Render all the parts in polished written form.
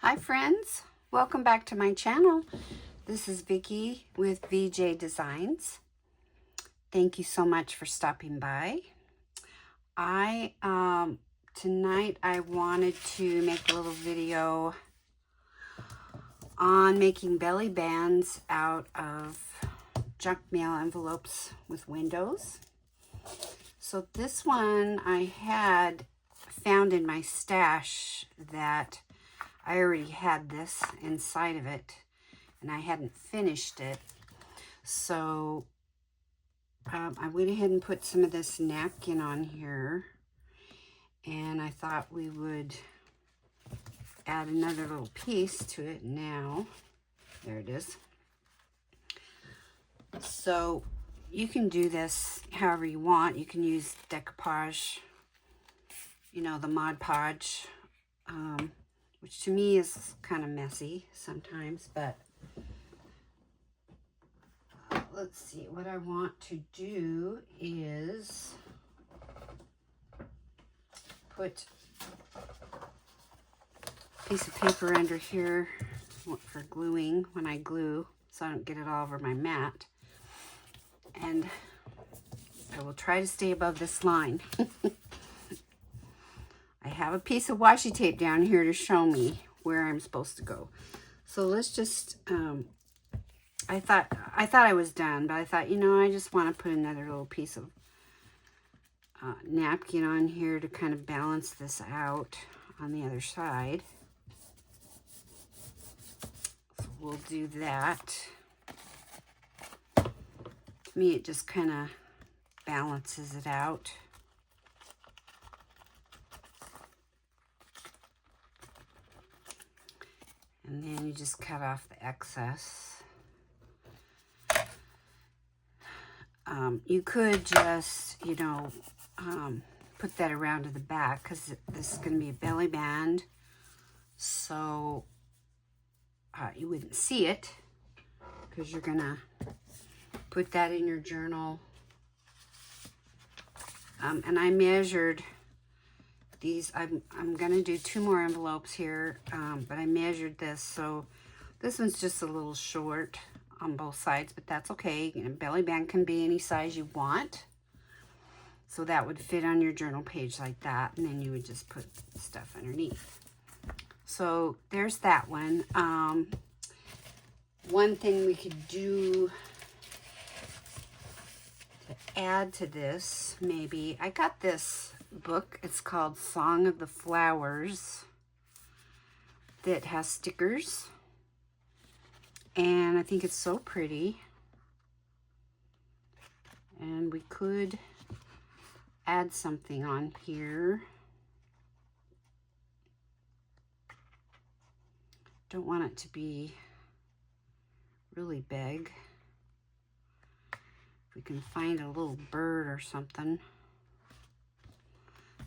Hi friends, welcome back to my channel. This is Vickie with VJ Designs. Thank you so much for stopping by. Tonight I wanted to make a little video on making belly bands out of junk mail envelopes with windows. So this one I had found in my stash that I already had this inside of it and I hadn't finished it. So I went ahead and put some of this napkin on here, and I thought we would add another little piece to it now. There it is. So you can do this however you want. You can use decoupage, you know, the Mod Podge, which to me is kind of messy sometimes, but let's see. What I want to do is put a piece of paper under here for gluing when I glue, so I don't get it all over my mat. And I will try to stay above this line. I have a piece of washi tape down here to show me where I'm supposed to go. So let's just, I thought I was done, but I thought, you know, I just want to put another little piece of napkin on here to kind of balance this out on the other side. So we'll do that. To me, it just kind of balances it out. And then you just cut off the excess. You could just, you know, put that around to the back, because this is going to be a belly band. So you wouldn't see it, because you're going to put that in your journal. And I measured these. I'm going to do 2 more envelopes here, but I measured this. So this one's just a little short on both sides, but that's okay. You know, belly band can be any size you want. So that would fit on your journal page like that, and then you would just put stuff underneath. So there's that one. One thing we could do to add to this, maybe, I got this book. It's called Song of the Flowers, that has stickers, and I think it's so pretty. And we could add something on here. Don't want it to be really big. If we can find a little bird or something.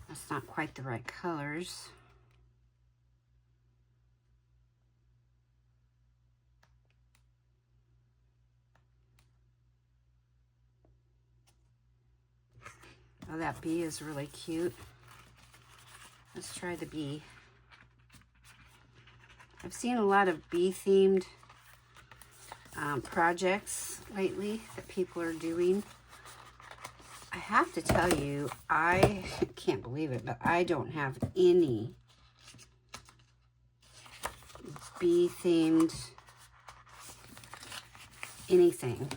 That's not quite the right colors. Oh, that bee is really cute. Let's try the bee. I've seen a lot of bee-themed projects lately that people are doing. I have to tell you, I can't believe it, but I don't have any bee-themed anything,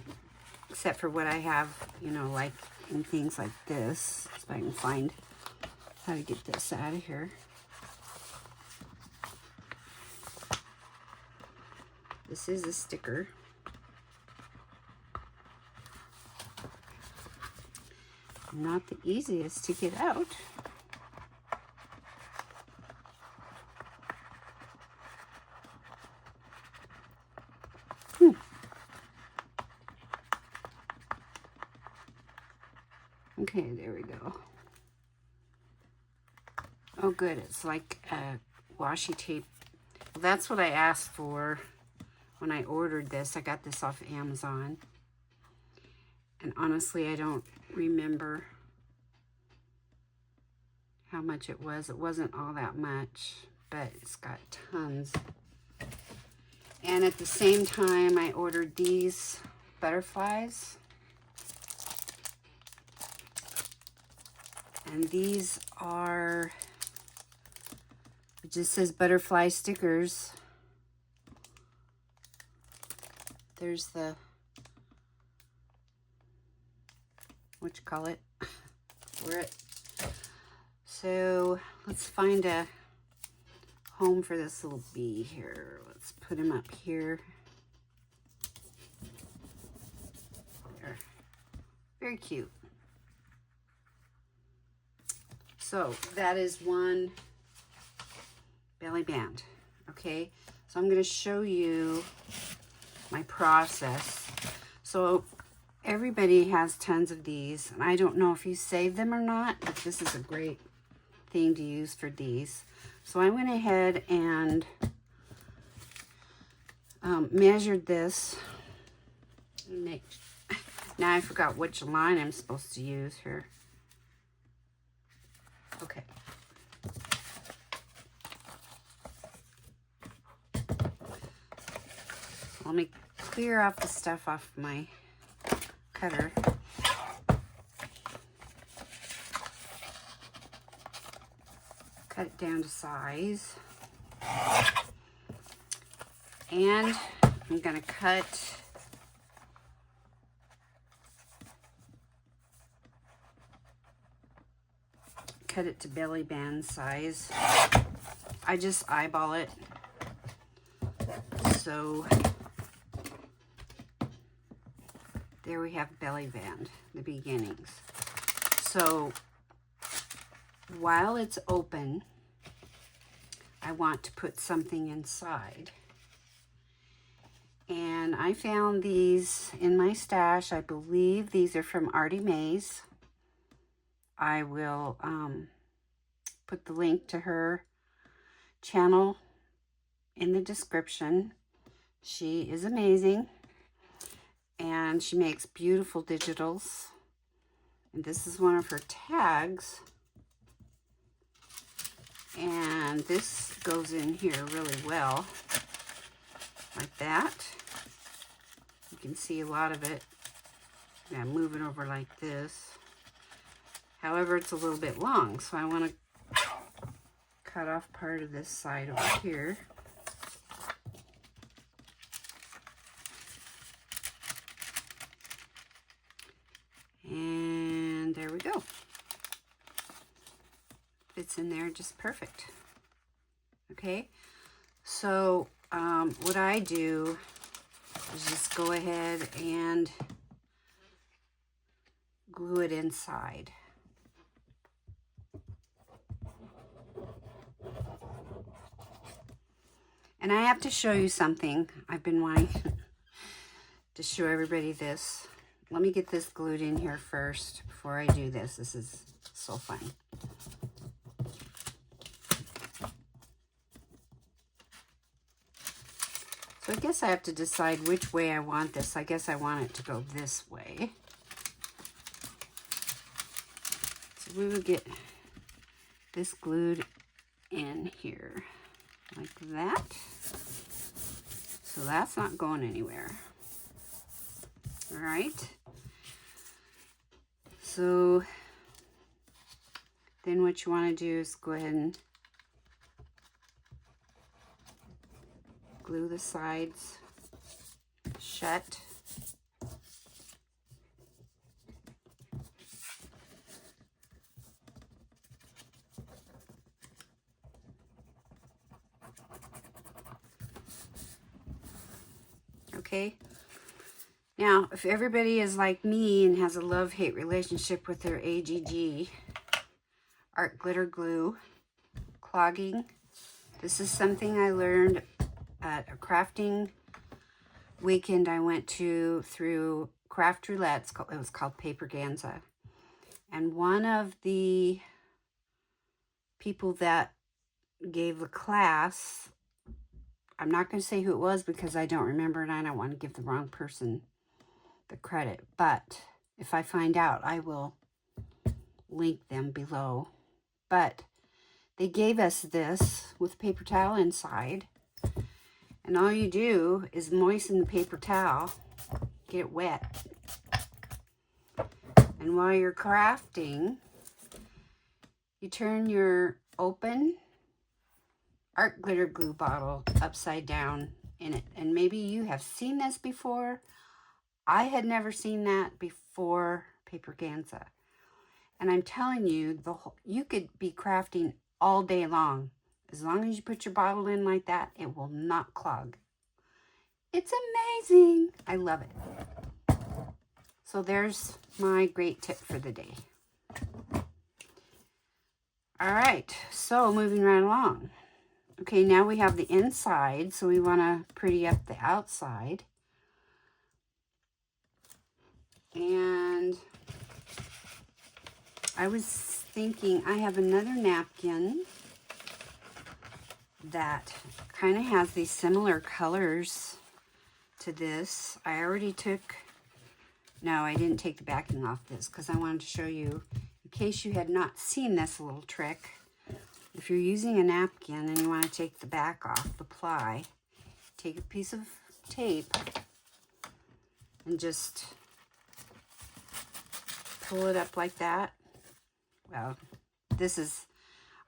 except for what I have, you know, like in things like this. If I can find how to get this out of here. This is a sticker. Not the easiest to get out. Okay, there we go. Oh good, it's like a washi tape. Well, that's what I asked for when I ordered this. I got this off Amazon. And honestly, I don't remember how much it was. It wasn't all that much, but it's got tons. And at the same time, I ordered these butterflies. And these are, it just says butterfly stickers. There's the, what you call it, for it. So let's find a home for this little bee here. Let's put him up here. There. Very cute. So that is one belly band. Okay, so I'm going to show you my process. So everybody has tons of these, and I don't know if you save them or not, but this is a great thing to use for these. So I went ahead and measured this. Now I forgot which line I'm supposed to use here. Okay. Let me clear off the stuff off my cutter. Cut it down to size. And I'm going to cut it to belly band size. I just eyeball it. So there we have belly band, the beginnings. So while it's open, I want to put something inside. And I found these in my stash. I believe these are from Artie Mae's. I will put the link to her channel in the description. She is amazing, and she makes beautiful digitals. And this is one of her tags. And this goes in here really well, like that. You can see a lot of it. Yeah, move it over like this. However, it's a little bit long, so I want to cut off part of this side over here. And there we go. Fits in there just perfect. Okay, so what I do is just go ahead and glue it inside. And I have to show you something. I've been wanting to show everybody this. Let me get this glued in here first before I do this. This is so fun. So I guess I have to decide which way I want this. I guess I want it to go this way. So we would get this glued in here like that. So that's not going anywhere. All right. So then what you want to do is go ahead and glue the sides shut. Okay. Now, if everybody is like me and has a love-hate relationship with their AGG, art glitter glue, clogging, this is something I learned at a crafting weekend I went to through Craft Roulette. It was called Paper Ganza. And one of the people that gave the class, I'm not going to say who it was because I don't remember and I don't want to give the wrong person the credit. But if I find out, I will link them below. But They gave us this with paper towel inside. And all you do is moisten the paper towel, get it wet. And while you're crafting, you turn your open art glitter glue bottle upside down in it. And maybe you have seen this before. I had never seen that before Paper Ganza. And I'm telling you, you could be crafting all day long. As long as you put your bottle in like that, it will not clog. It's amazing. I love it. So there's my great tip for the day. All right, so moving right along. Okay, now we have the inside, so we want to pretty up the outside. And I was thinking I have another napkin that kind of has these similar colors to this. I already took, no, I didn't take the backing off this because I wanted to show you, in case you had not seen this little trick. If you're using a napkin and you want to take the back off, the ply, take a piece of tape and just pull it up like that. Well, this is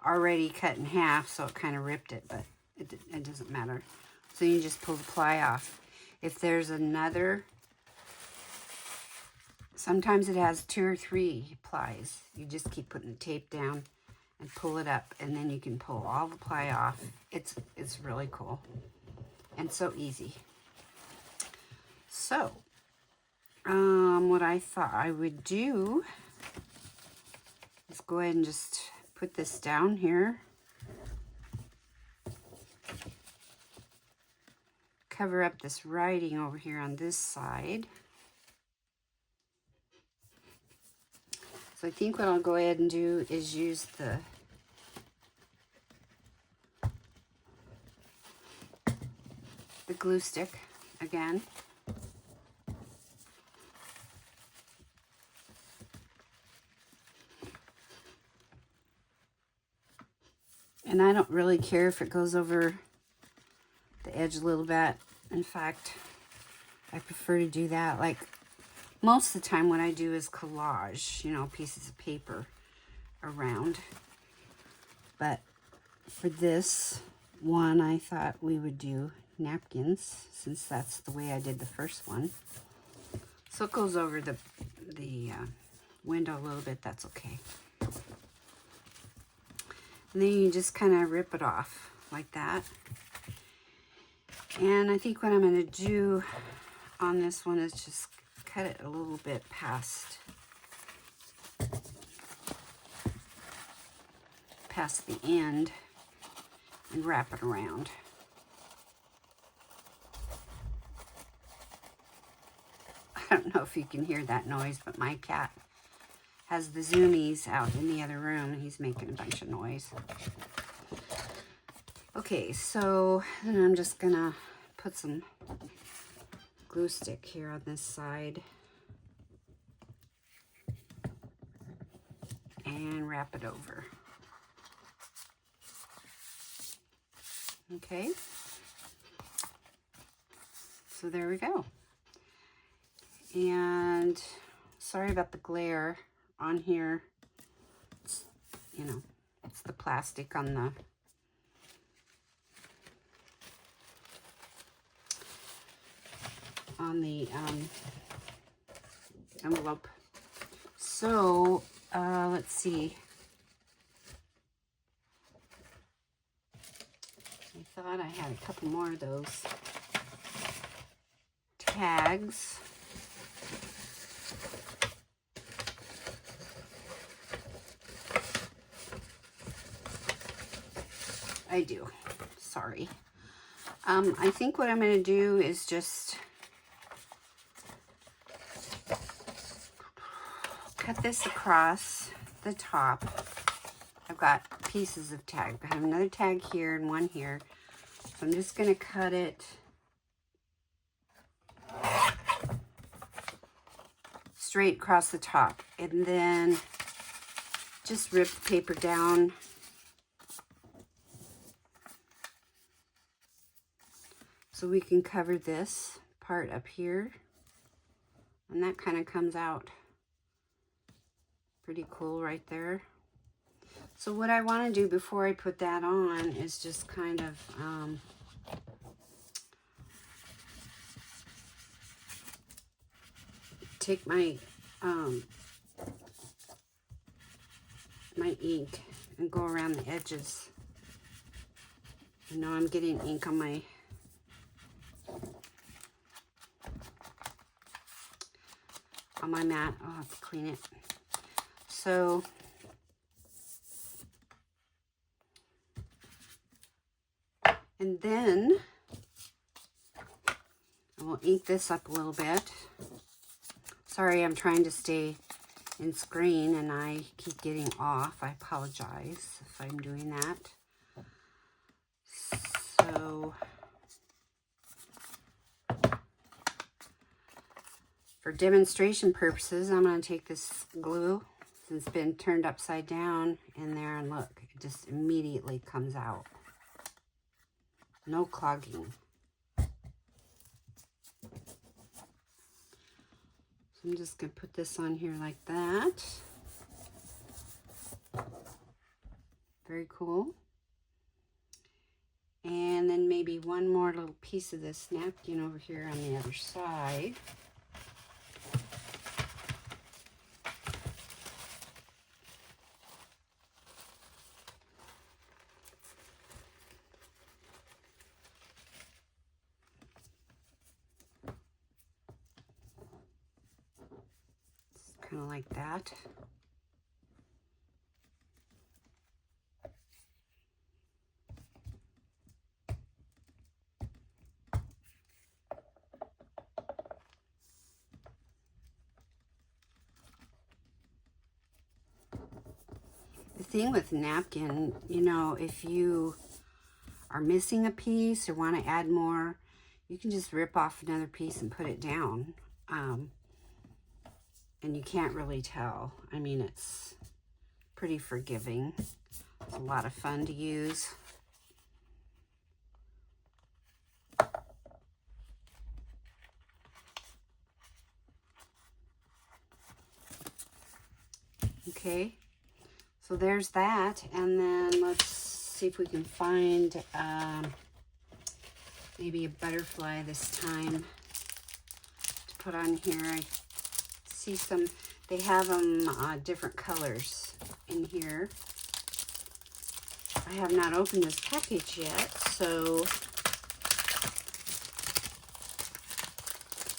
already cut in half, so it kind of ripped it, but it doesn't matter. So you just pull the ply off. If there's another, sometimes it has 2 or 3 plies. You just keep putting the tape down and pull it up, and then you can pull all the ply off. It's really cool and so easy. So, what I thought I would do is go ahead and just put this down here. Cover up this writing over here on this side. So I think what I'll go ahead and do is use the glue stick again. And I don't really care if it goes over the edge a little bit. In fact, I prefer to do that. Like, most of the time what I do is collage, you know, pieces of paper around. But for this one, I thought we would do napkins, since that's the way I did the first one. So it goes over the window a little bit, that's okay. And then you just kind of rip it off like that. And I think what I'm going to do on this one is just cut it a little bit past the end and wrap it around. I don't know if you can hear that noise, but my cat has the zoomies out in the other room and he's making a bunch of noise. Okay, so then I'm just gonna put some glue stick here on this side and wrap it over. Okay, so there we go. And sorry about the glare on here. It's, you know, it's the plastic on the envelope. So let's see. I thought I had a couple more of those tags. I do. Sorry. I think what I'm going to do is just cut this across the top. I've got pieces of tag. I have another tag here and one here. So I'm just going to cut it straight across the top. And then just rip the paper down So we can cover this part up here, and that kind of comes out pretty cool right there. So what I want to do before I put that on is just kind of take my my ink and go around the edges. I know I'm getting ink on my mat. I'll have to clean it. So and then I will ink this up a little bit. Sorry, I'm trying to stay in screen and I keep getting off. I apologize if I'm doing that. So for demonstration purposes, I'm going to take this glue, since it's been turned upside down, in there, and look, it just immediately comes out. No clogging. So I'm just going to put this on here like that. Very cool. And then maybe one more little piece of this napkin over here on the other side. Kind of like that. The thing with napkin, you know, if you are missing a piece or want to add more, you can just rip off another piece and put it down. And you can't really tell. I mean, it's pretty forgiving. It's a lot of fun to use. Okay, so there's that. And then let's see if we can find maybe a butterfly this time to put on here. I see some, they have them different colors in here. I have not opened this package yet, so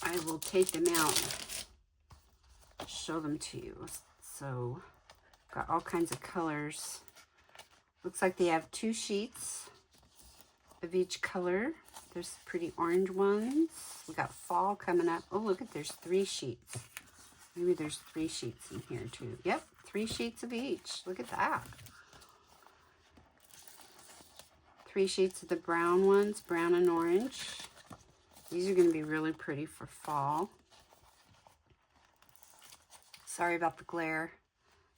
I will take them out, show them to you. So got all kinds of colors. Looks like they have 2 sheets of each color. There's pretty orange ones. We got fall coming up. Oh, look at, there's 3 sheets. Maybe there's 3 sheets in here too. Yep, 3 sheets of each. Look at that. 3 sheets of the brown ones, brown and orange. These are going to be really pretty for fall. Sorry about the glare.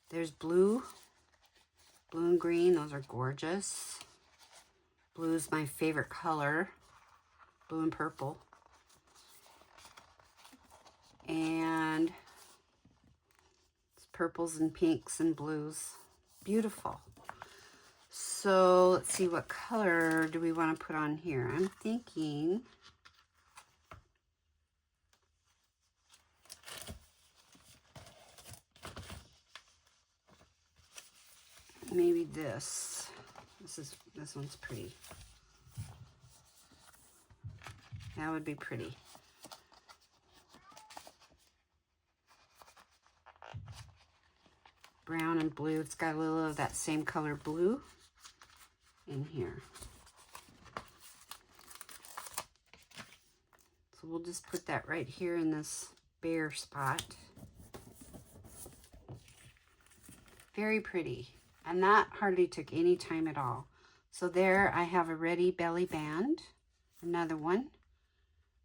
There's blue. Blue and green, those are gorgeous. Blue is my favorite color. Blue and purple. And purples and pinks and blues. Beautiful. So let's see, what color do we want to put on here? I'm thinking maybe this. This one's pretty. That would be pretty. Brown and blue. It's got a little of that same color blue in here. So we'll just put that right here in this bare spot. Very pretty. And that hardly took any time at all. So there I have a ready belly band. Another one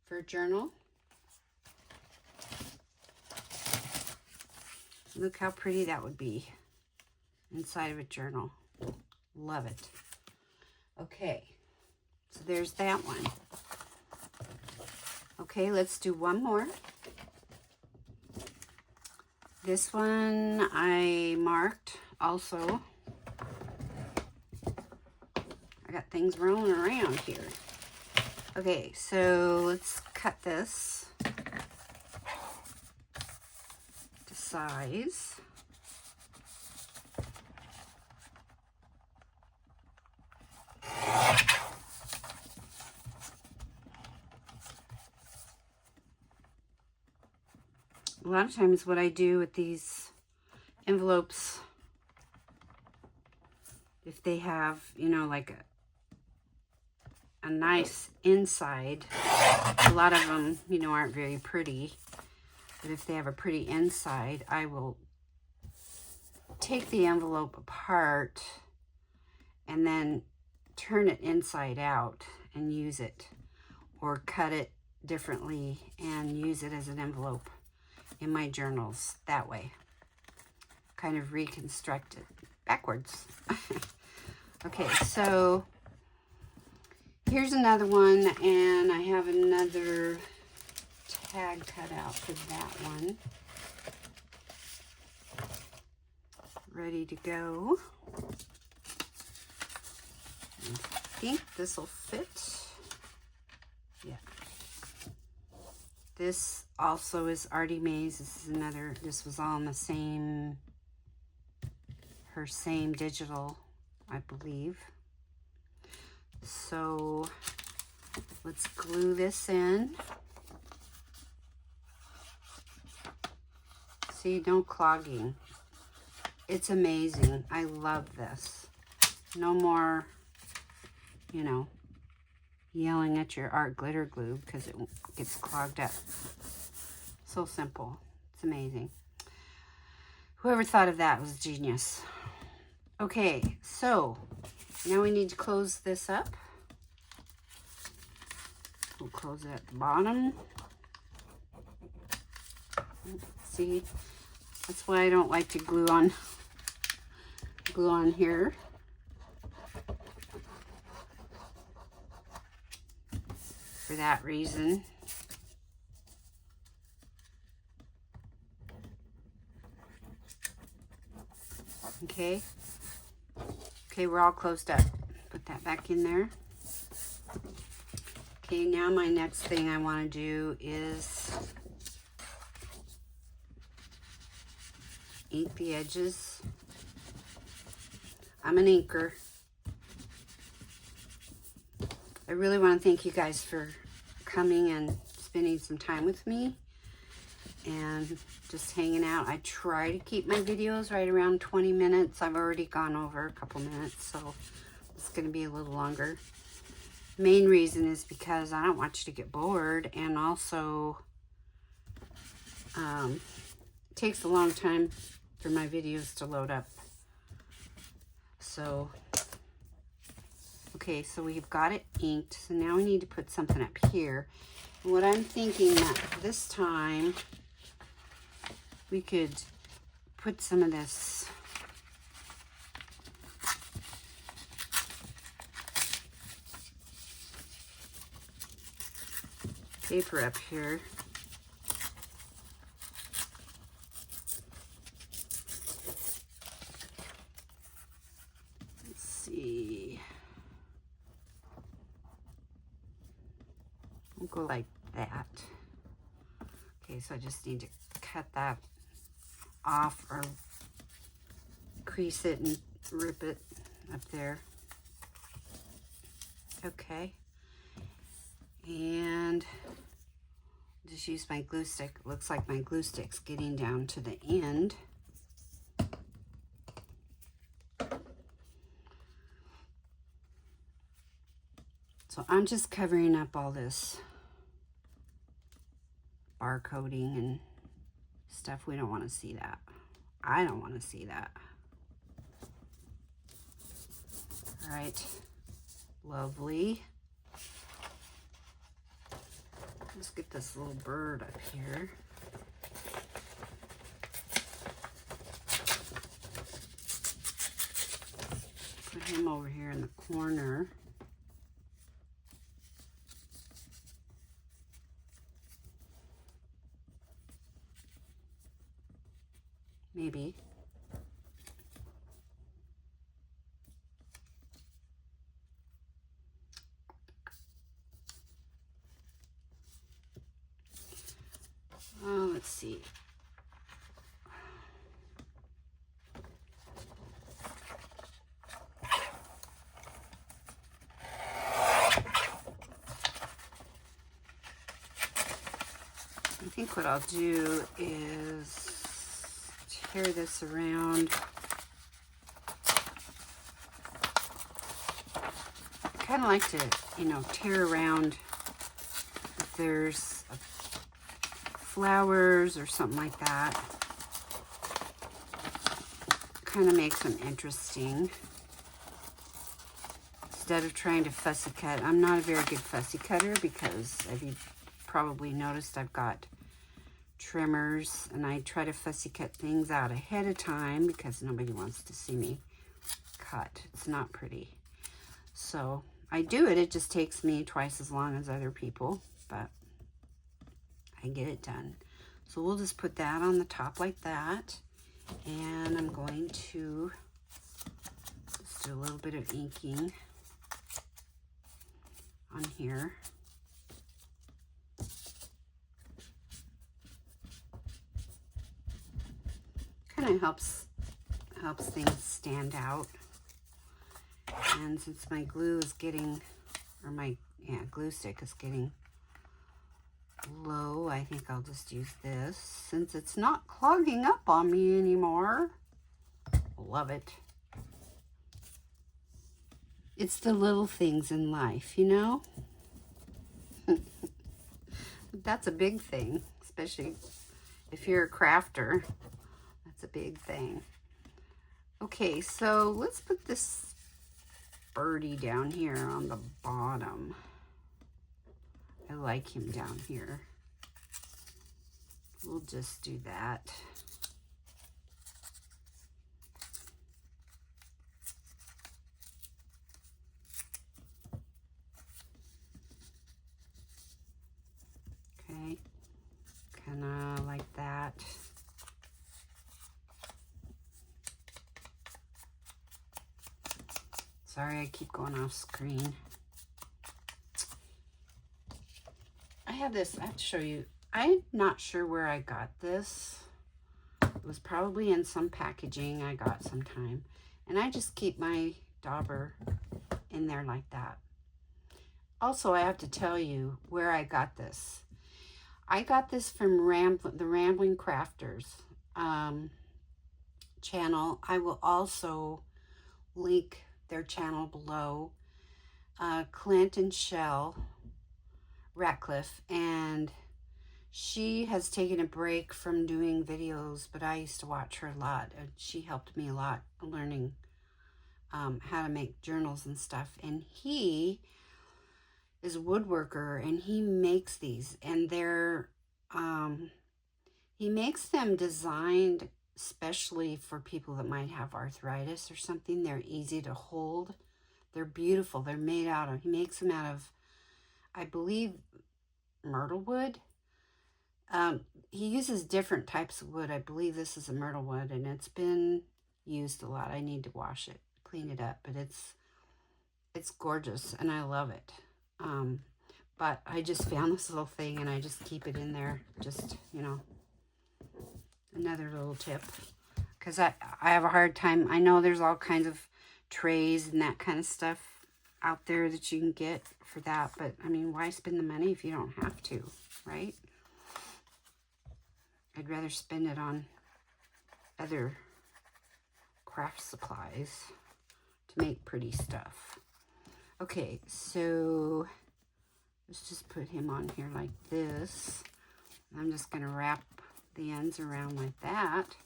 for a journal. Look how pretty that would be inside of a journal. Love it. Okay, so there's that one. Okay, let's do one more. This one I marked also. I got things rolling around here. Okay, so let's cut this to size. A lot of times what I do with these envelopes, if they have, you know, like a nice inside, a lot of them, you know, aren't very pretty, but if they have a pretty inside, I will take the envelope apart and then turn it inside out and use it, or cut it differently and use it as an envelope in my journals that way. Kind of reconstruct it backwards. Okay, so here's another one, and I have another tag cut out for that one. Ready to go. I think this will fit. Yeah. This also is Artie Mae's. This is another, this was all in the same, her same digital, I believe. So let's glue this in. See, no clogging. It's amazing. I love this. No more, you know, yelling at your art glitter glue because it gets clogged up. So simple. It's amazing. Whoever thought of that was genius. Okay, so now we need to close this up. We'll close it at the bottom. See, that's why I don't like to glue on here. For that reason. Okay. Okay, we're all closed up. Put that back in there. Okay, now my next thing I want to do is ink the edges. I'm an inker. I really want to thank you guys for coming and spending some time with me and just hanging out. I try to keep my videos right around 20 minutes. I've already gone over a couple minutes, so it's going to be a little longer. Main reason is because I don't want you to get bored, and also it takes a long time for my videos to load up. So okay, so we've got it inked. So now we need to put something up here. And what I'm thinking that this time we could put some of this paper up here. Let's see. We'll go like that. Okay, so I just need to cut that off or crease it and rip it up there. Okay. And just use my glue stick. It looks like my glue stick's getting down to the end. So I'm just covering up all this barcoding and stuff. We don't want to see that. I don't want to see that. All right. Lovely. Let's get this little bird up here. Put him over here in the corner. maybe. Let's see. I think what I'll do is tear this around. I kind of like to, you know, tear around if there's flowers or something like that. Kind of makes them interesting. Instead of trying to fussy cut. I'm not a very good fussy cutter because, as you probably noticed, I've got trimmers and I try to fussy cut things out ahead of time because nobody wants to see me cut. It's not pretty. So I do it. It just takes me twice as long as other people, but I get it done. So we'll just put that on the top like that. And I'm going to just do a little bit of inking on here. Kind of helps things stand out. And since my glue is getting, or my glue stick is getting low, I think I'll just use this since it's not clogging up on me anymore. Love it. It's the little things in life, you know? That's a big thing, especially if you're a crafter. That's a big thing. Okay, so let's put this birdie down here on the bottom. I like him down here. We'll just do that. Okay, kind of like that. Sorry, I keep going off screen. I have this, I have to show you. I'm not sure where I got this. It was probably in some packaging I got sometime. And I just keep my dauber in there like that. Also, I have to tell you where I got this. I got this from the Rambling Crafters channel. I will also link their channel below. Clint and Shell Ratcliffe, and she has taken a break from doing videos, but I used to watch her a lot. She helped me a lot learning how to make journals and stuff. And he is a woodworker, and he makes these, and they're he makes them designed especially for people that might have arthritis or something. They're easy to hold. They're beautiful. They're made out of, he makes them out of, I believe, myrtle wood. He uses different types of wood. I believe this is a myrtle wood, and it's been used a lot. I need to wash it, clean it up, but it's gorgeous, and I love it. But I just found this little thing, and I just keep it in there. Just, you know, another little tip, because I have a hard time. I know there's all kinds of trays and that kind of stuff out there that you can get for that, but I mean, why spend the money if you don't have to, right? I'd rather spend it on other craft supplies to make pretty stuff. Okay, so let's just put him on here like this. I'm just going to wrap the ends around like that.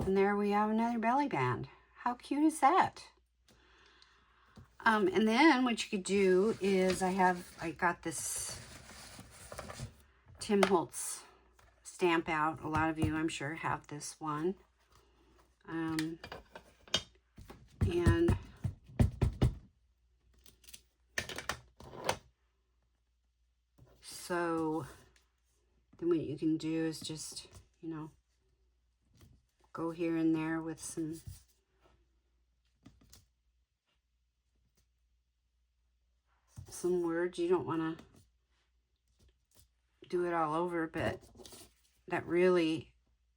And there we have another belly band. How cute is that? And then what you could do is I got this Tim Holtz stamp out. A lot of you, I'm sure, have this one. And so then what you can do is just, you know, go here and there with some words. You don't want to do it all over, but that really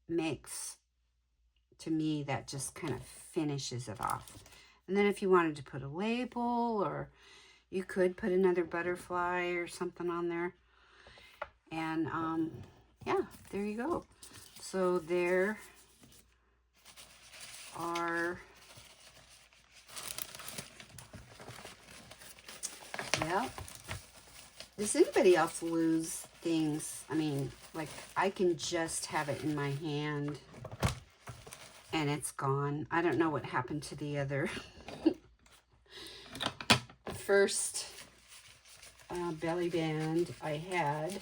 makes, to me, that just kind of finishes it off. And then if you wanted to put a label, or you could put another butterfly or something on there. And yeah, there you go. So there are, yeah. Does anybody else lose things? I mean, like, I can just have it in my hand and it's gone. I don't know what happened to the other first belly band I had.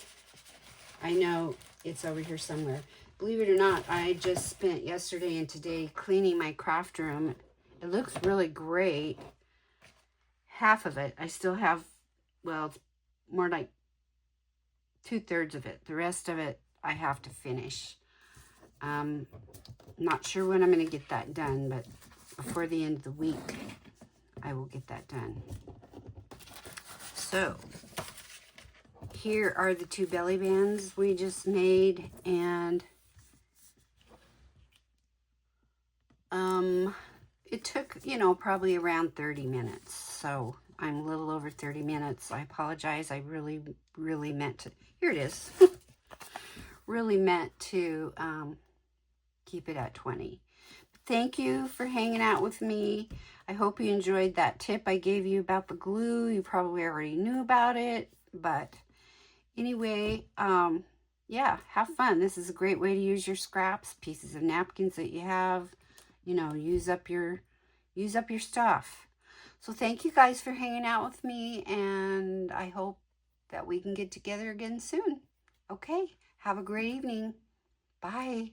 I know it's over here somewhere. Believe it or not, I just spent yesterday and today cleaning my craft room. It looks really great. Half of it, I still have, well, it's more like 2/3 of it. The rest of it, I have to finish. Not sure when I'm going to get that done, but before the end of the week, I will get that done. So, here are the 2 belly bands we just made, and it took, you know, probably around 30 minutes. So, I'm a little over 30 minutes. I apologize. I really meant to, here it is. Really meant to keep it at 20. Thank you for hanging out with me. I hope you enjoyed that tip I gave you about the glue. You probably already knew about it, but anyway, yeah, have fun. This is a great way to use your scraps, pieces of napkins that you have. You know, use up your stuff. So thank you guys for hanging out with me, and I hope that we can get together again soon. Okay, have a great evening. Bye.